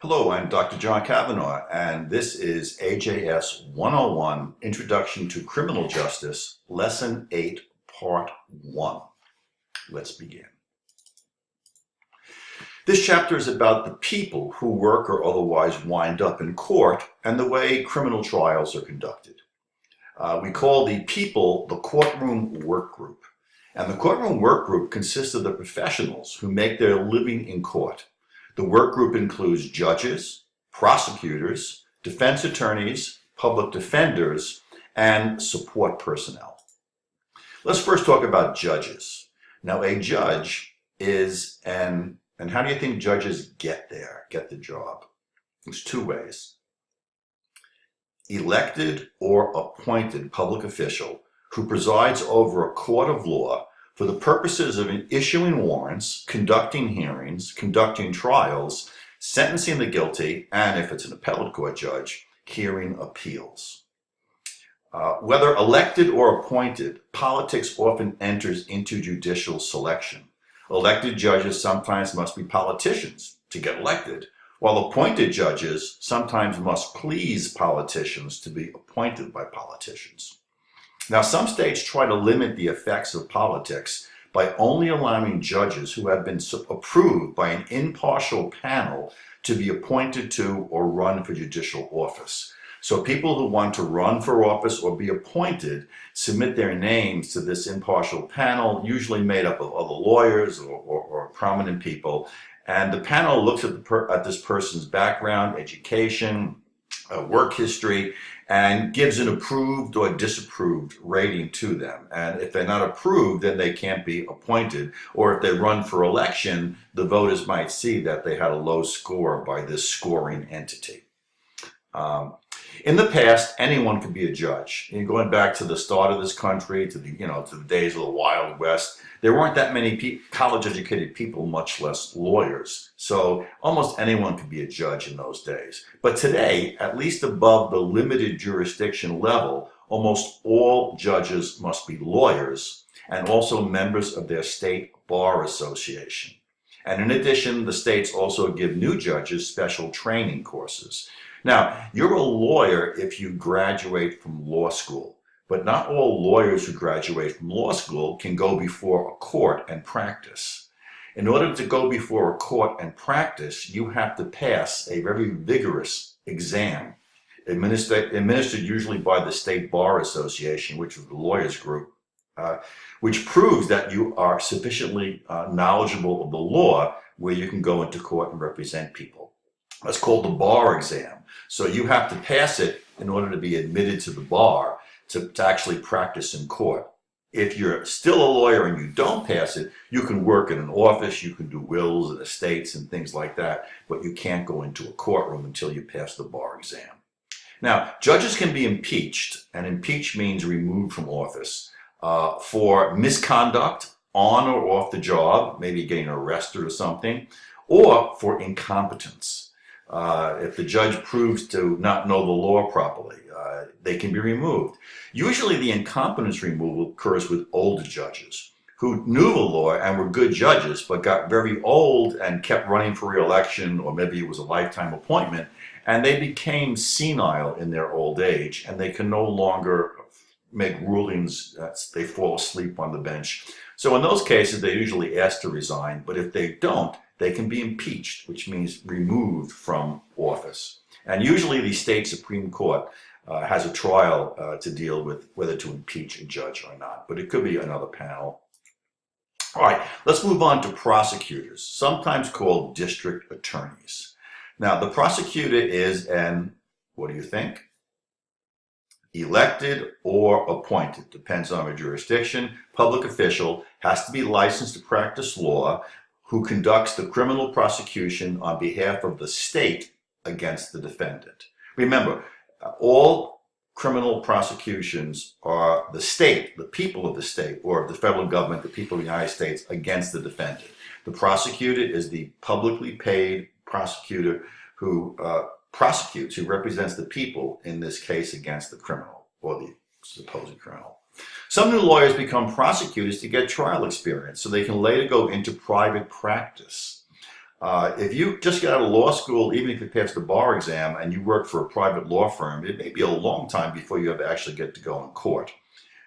Hello, I'm Dr. John Kavanagh, and this is AJS101, Introduction to Criminal Justice, Lesson 8, Part 1. Let's begin. This chapter is about the people who work or otherwise wind up in court and the way criminal trials are conducted. We call the people the courtroom work group. And the courtroom work group consists of the professionals who make their living in court. The work group includes judges, prosecutors, defense attorneys, public defenders, and support personnel. Let's first talk about judges. Now, a judge is and how do you think judges get the job? There's two ways. Elected or appointed public official who presides over a court of law for the purposes of issuing warrants, conducting hearings, conducting trials, sentencing the guilty, and if it's an appellate court judge, hearing appeals. Whether elected or appointed, politics often enters into judicial selection. Elected judges sometimes must be politicians to get elected, while appointed judges sometimes must please politicians to be appointed by politicians. Now, some states try to limit the effects of politics by only allowing judges who have been approved by an impartial panel to be appointed to or run for judicial office. So people who want to run for office or be appointed submit their names to this impartial panel, usually made up of other lawyers or prominent people. And the panel looks at this person's background, education, work history, and gives an approved or disapproved rating to them. And if they're not approved, then they can't be appointed. Or if they run for election, the voters might see that they had a low score by this scoring entity. In the past, anyone could be a judge. And going back to the start of this country, to the days of the Wild West, there weren't that many college-educated people, much less lawyers. So almost anyone could be a judge in those days. But today, at least above the limited jurisdiction level, almost all judges must be lawyers and also members of their state bar association. And in addition, the states also give new judges special training courses. Now, you're a lawyer if you graduate from law school, but not all lawyers who graduate from law school can go before a court and practice. In order to go before a court and practice, you have to pass a very vigorous exam, administered usually by the State Bar Association, which is the lawyers group, which proves that you are sufficiently knowledgeable of the law where you can go into court and represent people. That's called the bar exam. So you have to pass it in order to be admitted to the bar to actually practice in court. If you're still a lawyer and you don't pass it, you can work in an office, you can do wills and estates and things like that, but you can't go into a courtroom until you pass the bar exam. Now, judges can be impeached, and impeach means removed from office, for misconduct on or off the job, maybe getting arrested or something, or for incompetence. If the judge proves to not know the law properly, they can be removed. Usually the incompetence removal occurs with older judges who knew the law and were good judges, but got very old and kept running for re-election, or maybe it was a lifetime appointment, and they became senile in their old age, and they can no longer make rulings. They fall asleep on the bench. So in those cases, they usually ask to resign, but if they don't, they can be impeached, which means removed from office. And usually the state Supreme Court has a trial to deal with whether to impeach a judge or not, but it could be another panel. All right, let's move on to prosecutors, sometimes called district attorneys. Now, the prosecutor is what do you think? Elected or appointed, depends on the jurisdiction, public official, has to be licensed to practice law, who conducts the criminal prosecution on behalf of the state against the defendant. Remember, all criminal prosecutions are the state, the people of the state, or the federal government, the people of the United States, against the defendant. The prosecutor is the publicly paid prosecutor who prosecutes, who represents the people, in this case, against the criminal or the supposed criminal. Some new lawyers become prosecutors to get trial experience so they can later go into private practice. If you just get out of law school, even if you pass the bar exam and you work for a private law firm, it may be a long time before you ever actually get to go in court.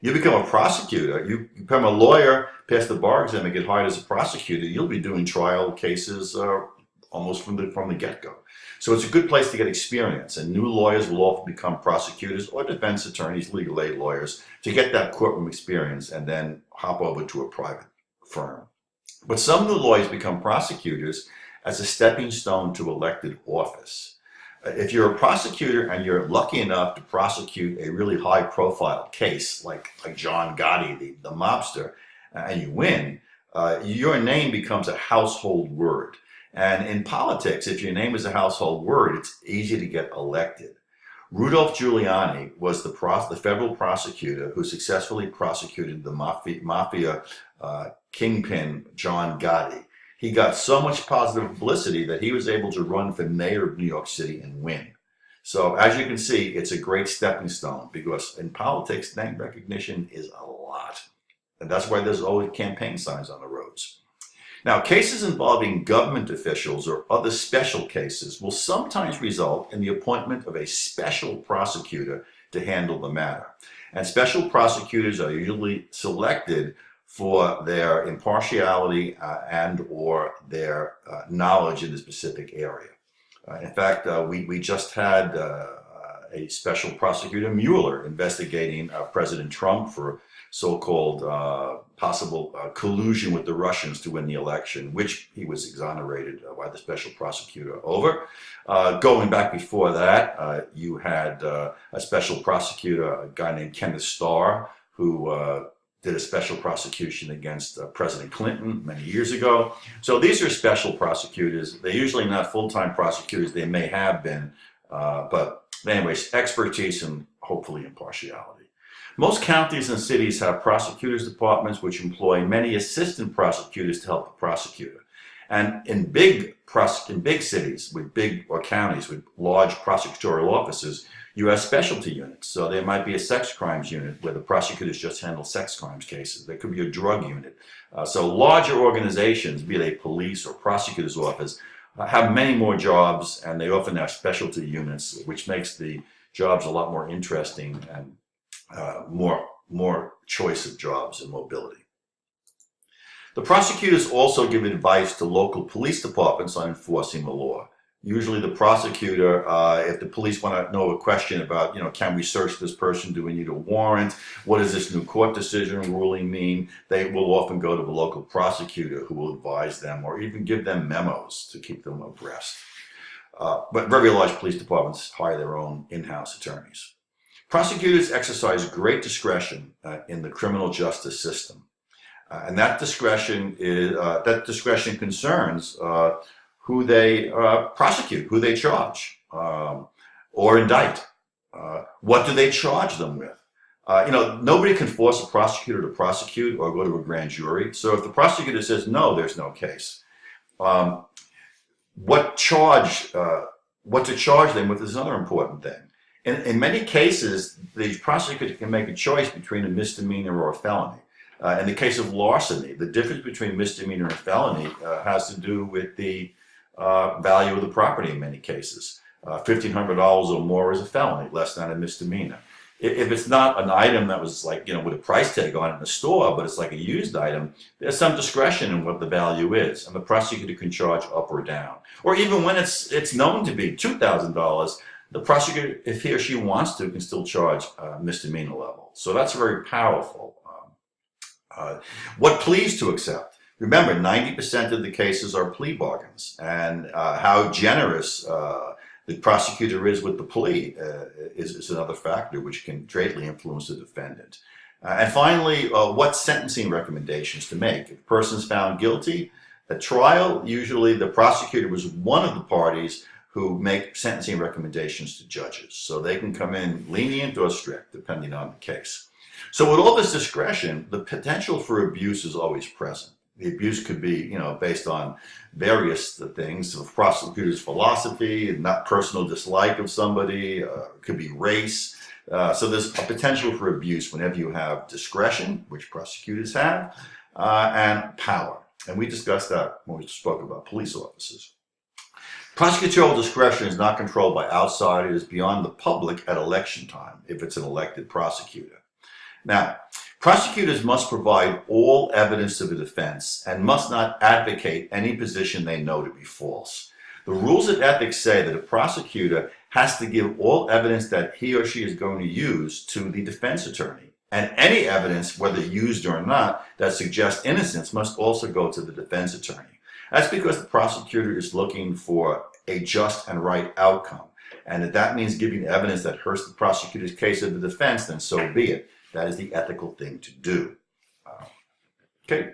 You become a prosecutor, you become a lawyer, pass the bar exam and get hired as a prosecutor, you'll be doing trial cases almost from the get-go. So it's a good place to get experience, and new lawyers will often become prosecutors or defense attorneys, legal aid lawyers, to get that courtroom experience and then hop over to a private firm. But some new lawyers become prosecutors as a stepping stone to elected office. If you're a prosecutor and you're lucky enough to prosecute a really high-profile case like John Gotti, the mobster, and you win, your name becomes a household word. And in politics, if your name is a household word, it's easy to get elected. Rudolph Giuliani was the federal prosecutor who successfully prosecuted the mafia kingpin John Gotti. He got so much positive publicity that he was able to run for mayor of New York City and win. So as you can see, it's a great stepping stone, because in politics, name recognition is a lot. And that's why there's always campaign signs on the roads. Now, cases involving government officials or other special cases will sometimes result in the appointment of a special prosecutor to handle the matter. And special prosecutors are usually selected for their impartiality and or their knowledge in a specific area. In fact, we just had a special prosecutor, Mueller, investigating President Trump for so-called possible collusion with the Russians to win the election, which he was exonerated by the special prosecutor over. Going back before that, you had a special prosecutor, a guy named Kenneth Starr, who did a special prosecution against President Clinton many years ago. So these are special prosecutors. They're usually not full-time prosecutors. They may have been, but anyways, expertise and hopefully impartiality. Most counties and cities have prosecutors' departments which employ many assistant prosecutors to help the prosecutor. And in big cities with or counties with large prosecutorial offices, you have specialty units. So there might be a sex crimes unit where the prosecutors just handle sex crimes cases. There could be a drug unit. So larger organizations, be they police or prosecutor's office, have many more jobs, and they often have specialty units, which makes the jobs a lot more interesting and more choice of jobs and mobility. The prosecutors also give advice to local police departments on enforcing the law. Usually the prosecutor, if the police want to know a question about, can we search this person? Do we need a warrant? What does this new court decision ruling mean? They will often go to the local prosecutor, who will advise them or even give them memos to keep them abreast. But very large police departments hire their own in-house attorneys. Prosecutors exercise great discretion in the criminal justice system. And that discretion concerns who they prosecute, who they charge, or indict. What do they charge them with? Nobody can force a prosecutor to prosecute or go to a grand jury. So if the prosecutor says no, there's no case. What to charge them with is another important thing. In many cases, the prosecutor can make a choice between a misdemeanor or a felony. In the case of larceny, the difference between misdemeanor and felony has to do with the value of the property in many cases. $1,500 or more is a felony, less than a misdemeanor. If it's not an item that was with a price tag on it in the store, but it's like a used item, there's some discretion in what the value is, and the prosecutor can charge up or down. Or even when it's known to be $2,000, the prosecutor, if he or she wants to, can still charge misdemeanor level. So that's very powerful. What pleas to accept? Remember, 90% of the cases are plea bargains, and how generous the prosecutor is with the plea is another factor which can greatly influence the defendant. And finally, what sentencing recommendations to make. If a person is found guilty at trial, usually the prosecutor was one of the parties who make sentencing recommendations to judges. So they can come in lenient or strict, depending on the case. So with all this discretion, the potential for abuse is always present. The abuse could be, based on various things, the prosecutor's philosophy, not personal dislike of somebody, it could be race. So there's a potential for abuse whenever you have discretion, which prosecutors have, and power. And we discussed that when we spoke about police officers. Prosecutorial discretion is not controlled by outsiders beyond the public at election time, if it's an elected prosecutor. Now, prosecutors must provide all evidence to the defense and must not advocate any position they know to be false. The rules of ethics say that a prosecutor has to give all evidence that he or she is going to use to the defense attorney. And any evidence, whether used or not, that suggests innocence must also go to the defense attorney. That's because the prosecutor is looking for a just and right outcome. And if that means giving evidence that hurts the prosecutor's case of the defense, then so be it. That is the ethical thing to do. Okay.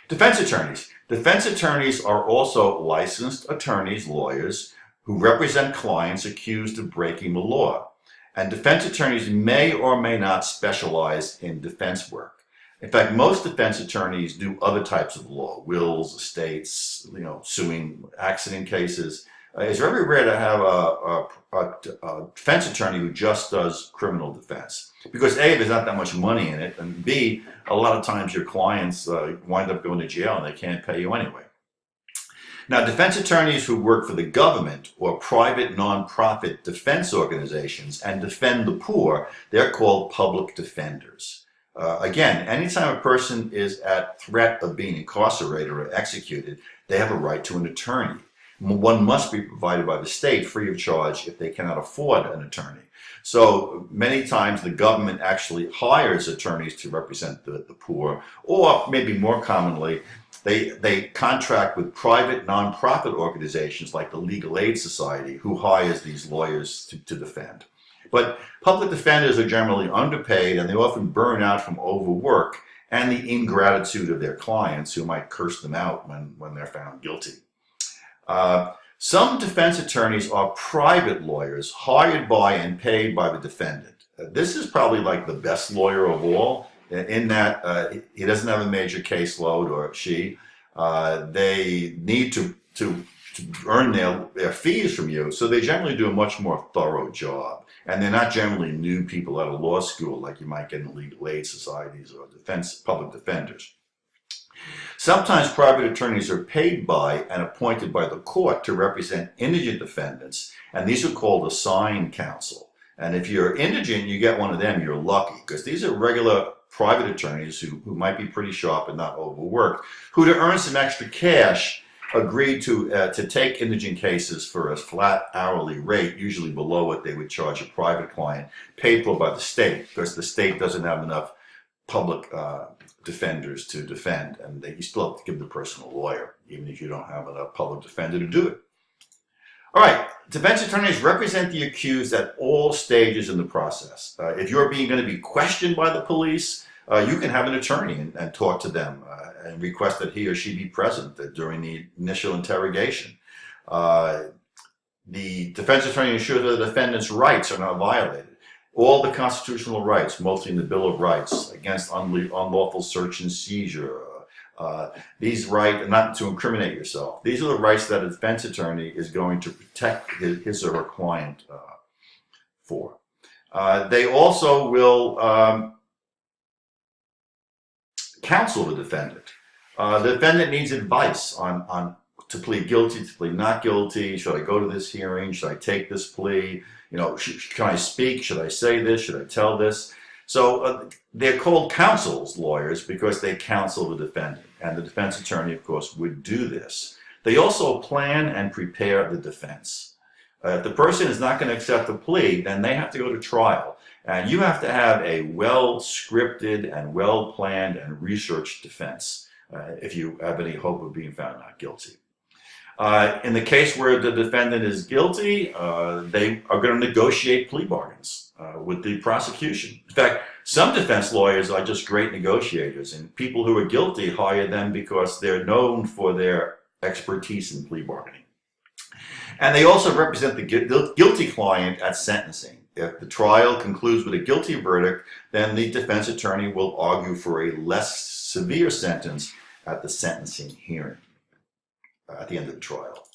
Defense attorneys. Defense attorneys are also licensed attorneys, lawyers, who represent clients accused of breaking the law. And defense attorneys may or may not specialize in defense work. In fact, most defense attorneys do other types of law, wills, estates, suing accident cases. It's very rare to have a defense attorney who just does criminal defense. Because A, there's not that much money in it, and B, a lot of times your clients wind up going to jail and they can't pay you anyway. Now, defense attorneys who work for the government or private nonprofit defense organizations and defend the poor, they're called public defenders. Again, anytime a person is at threat of being incarcerated or executed, they have a right to an attorney. One must be provided by the state free of charge if they cannot afford an attorney. So many times the government actually hires attorneys to represent the poor, or maybe more commonly, they contract with private nonprofit organizations like the Legal Aid Society, who hires these lawyers to defend. But public defenders are generally underpaid, and they often burn out from overwork and the ingratitude of their clients, who might curse them out when they're found guilty. Some defense attorneys are private lawyers hired by and paid by the defendant. This is probably like the best lawyer of all, in that he doesn't have a major caseload, or she. They need to earn their fees from you, so they generally do a much more thorough job. And they're not generally new people out of law school like you might get in legal aid societies or public defenders. Sometimes private attorneys are paid by and appointed by the court to represent indigent defendants, and these are called assigned counsel. And if you're indigent, you get one of them, you're lucky, because these are regular private attorneys who might be pretty sharp and not overworked, who, to earn some extra cash, agreed to take indigent cases for a flat hourly rate, usually below what they would charge a private client, paid for by the state, because the state doesn't have enough public defenders to defend, and you still have to give the person a lawyer, even if you don't have a public defender to do it. All right, defense attorneys represent the accused at all stages in the process. If you're going to be questioned by the police, you can have an attorney and talk to them and request that he or she be present during the initial interrogation. The defense attorney ensures that the defendant's rights are not violated. All the constitutional rights, mostly in the Bill of Rights, against unlawful search and seizure, these rights, not to incriminate yourself. These are the rights that a defense attorney is going to protect his or her client for. They also will counsel the defendant. The defendant needs advice on to plead guilty, to plead not guilty. Should I go to this hearing? Should I take this plea? Can I speak? Should I say this? Should I tell this? So they're called counsels lawyers because they counsel the defendant. And the defense attorney, of course, would do this. They also plan and prepare the defense. If the person is not going to accept the plea, then they have to go to trial. And you have to have a well-scripted and well-planned and researched defense if you have any hope of being found not guilty. In the case where the defendant is guilty, they are going to negotiate plea bargains with the prosecution. In fact, some defense lawyers are just great negotiators, and people who are guilty hire them because they're known for their expertise in plea bargaining. And they also represent the guilty client at sentencing. If the trial concludes with a guilty verdict, then the defense attorney will argue for a less severe sentence at the sentencing hearing, at the end of the trial.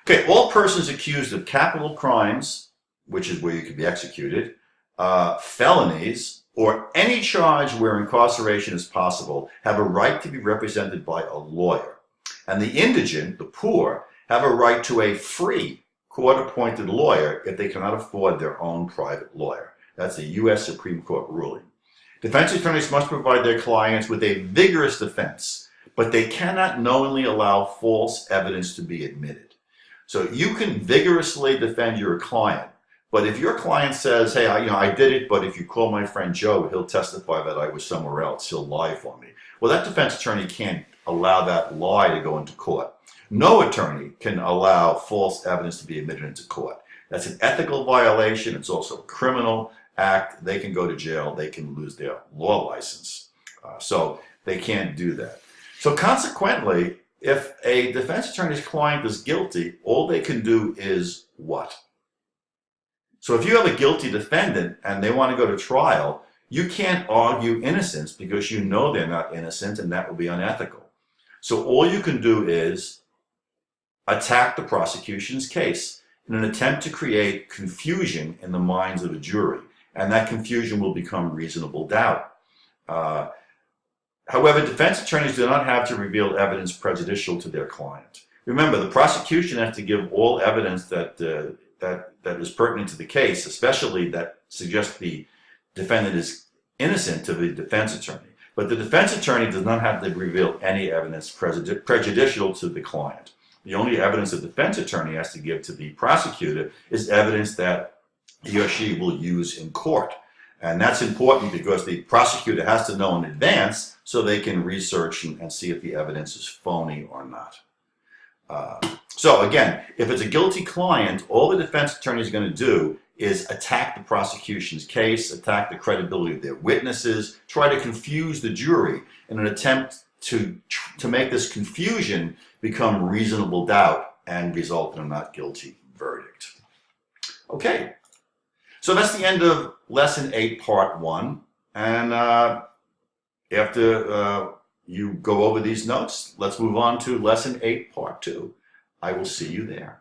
Okay, all persons accused of capital crimes, which is where you can be executed, felonies, or any charge where incarceration is possible have a right to be represented by a lawyer. And the indigent, the poor, have a right to a free court-appointed lawyer if they cannot afford their own private lawyer. That's a U.S. Supreme Court ruling. Defense attorneys must provide their clients with a vigorous defense, but they cannot knowingly allow false evidence to be admitted. So you can vigorously defend your client, but if your client says, hey, I did it, but if you call my friend Joe, he'll testify that I was somewhere else, he'll lie for me. Well, that defense attorney can't allow that lie to go into court. No attorney can allow false evidence to be admitted into court. That's an ethical violation. It's also a criminal act. They can go to jail. They can lose their law license. So they can't do that. So consequently, if a defense attorney's client is guilty, all they can do is what? So if you have a guilty defendant and they want to go to trial, you can't argue innocence because you know they're not innocent, and that would be unethical. So all you can do is attack the prosecution's case in an attempt to create confusion in the minds of a jury, and that confusion will become reasonable doubt. However, defense attorneys do not have to reveal evidence prejudicial to their client. Remember, the prosecution has to give all evidence that is pertinent to the case, especially that suggests the defendant is innocent, to the defense attorney. But the defense attorney does not have to reveal any evidence prejudicial to the client. The only evidence the defense attorney has to give to the prosecutor is evidence that he or she will use in court. And that's important because the prosecutor has to know in advance so they can research and see if the evidence is phony or not. So again, if it's a guilty client, all the defense attorney is going to do is attack the prosecution's case, attack the credibility of their witnesses, try to confuse the jury in an attempt to make this confusion become reasonable doubt and result in a not guilty verdict. Okay, so that's the end of Lesson 8, Part 1. And after you go over these notes, let's move on to Lesson 8, Part 2. I will see you there.